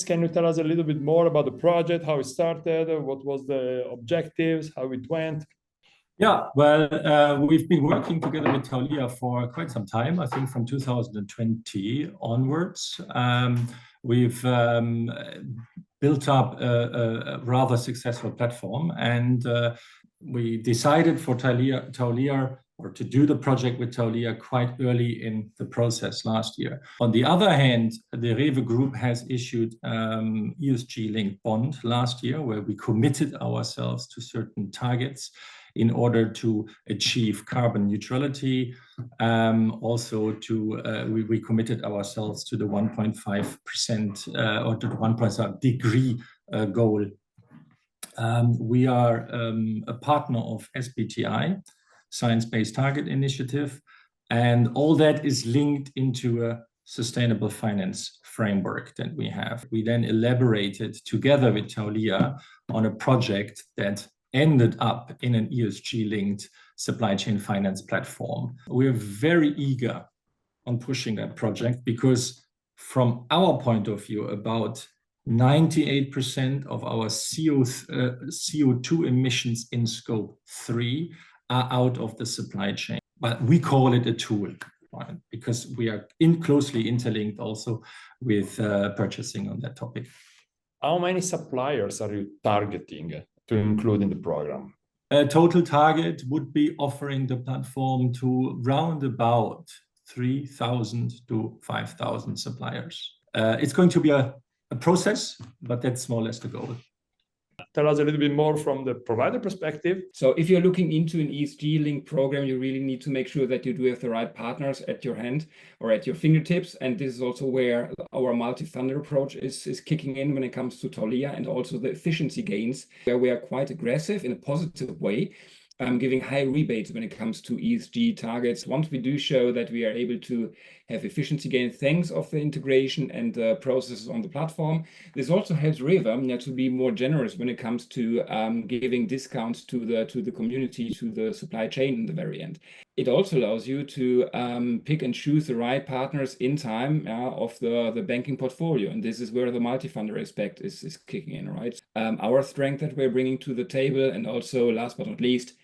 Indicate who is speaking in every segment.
Speaker 1: Jens, can you tell us a little bit more about the project, how it started, what was the objectives, how it went?
Speaker 2: Yeah, well, we've been working together with Taulia for quite some time, I think from 2020 onwards. We've built up a rather successful platform, and we decided for Taulia or to do the project with Taulia quite early in the process last year. On the other hand, the Rewe Group has issued ESG-linked bond last year, where we committed ourselves to certain targets in order to achieve carbon neutrality. Also, we committed ourselves to the 1.5% or to the 1.5 degree goal. We are a partner of SBTI, Science-Based Target Initiative, and all that is linked into a sustainable finance framework that we have. We then elaborated together with Taulia on a project that ended up in an ESG-linked supply chain finance platform. We're very eager on pushing that project because from our point of view, about 98% of our CO2 emissions in scope 3 are out of the supply chain. But we call it a tool, right? Because we are closely interlinked also with purchasing on that topic.
Speaker 1: How many suppliers are you targeting to include in the program?
Speaker 2: A total target would be offering the platform to round about 3,000 to 5,000 suppliers. It's going to be a process, but that's more or less the goal.
Speaker 1: Tell us a little bit more from the provider perspective.
Speaker 3: So if you're looking into an ESG-linked program, you really need to make sure that you do have the right partners at your hand or at your fingertips. And this is also where our multi-funder approach is kicking in when it comes to Taulia, and also the efficiency gains, where we are quite aggressive in a positive way, giving high rebates when it comes to ESG targets. Once we do show that we are able to have efficiency gains thanks of the integration and the processes on the platform, this also helps Rewe to be more generous when it comes to giving discounts to the community, to the supply chain in the very end. It also allows you to pick and choose the right partners in time of the banking portfolio. And this is where the multi-funder aspect is kicking in, right? Our strength that we're bringing to the table, and also last but not least,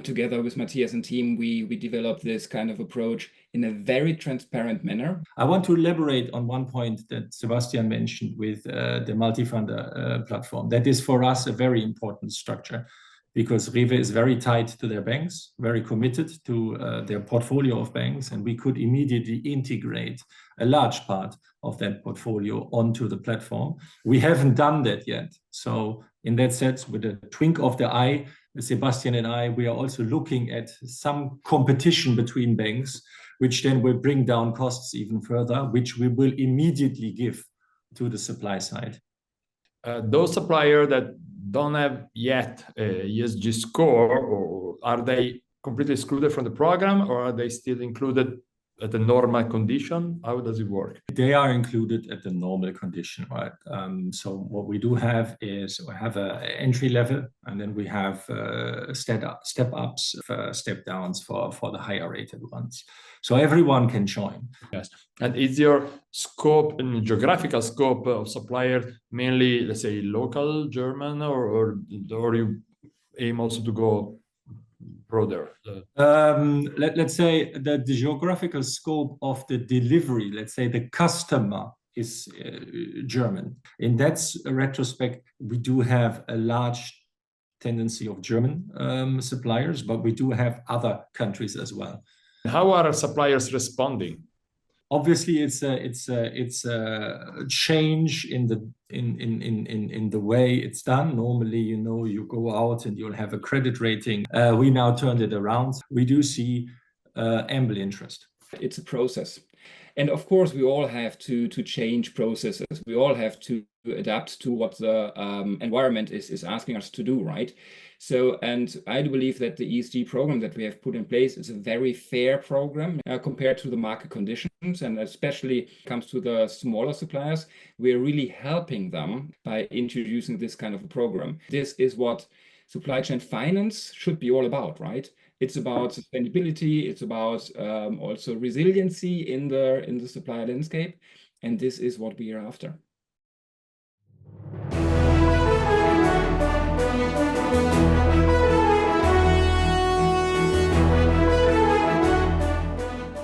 Speaker 3: together with Matthias and team, we developed this kind of approach in a very transparent manner.
Speaker 2: I want to elaborate on one point that Sebastian mentioned with the multi-funder platform. That is for us a very important structure, because Rewe is very tied to their banks, very committed to their portfolio of banks, and we could immediately integrate a large part of that portfolio onto the platform. We haven't done that yet. So in that sense, with a twink of the eye, Sebastian and I, we are also looking at some competition between banks, which then will bring down costs even further, which we will immediately give to the supply side.
Speaker 1: Those suppliers that don't have yet a ESG score, or are they completely excluded from the program, or are they still included at the normal condition? How does it work?
Speaker 2: They are included at the normal condition, right? So what we do have is we have an entry level, and then we have step ups, step downs for the higher rated ones. So everyone can join.
Speaker 1: Yes. And is your scope and geographical scope of suppliers mainly, let's say, local German, or you aim also to go broader?
Speaker 2: Let's say that the geographical scope of the delivery, let's say the customer is German. In that retrospect, we do have a large tendency of German suppliers, but we do have other countries as well.
Speaker 1: How are suppliers responding?
Speaker 2: Obviously, it's a change in the way it's done. Normally, you go out and you'll have a credit rating. We now turned it around. We do see ample interest.
Speaker 3: It's a process. And of course, we all have to change processes. We all have to adapt to what the environment is asking us to do, right? So, and I do believe that the ESG program that we have put in place is a very fair program compared to the market conditions, and especially comes to the smaller suppliers. We're really helping them by introducing this kind of a program. This is what supply chain finance should be all about, right? It's about sustainability. It's about also resiliency in the supply landscape, and this is what we are after.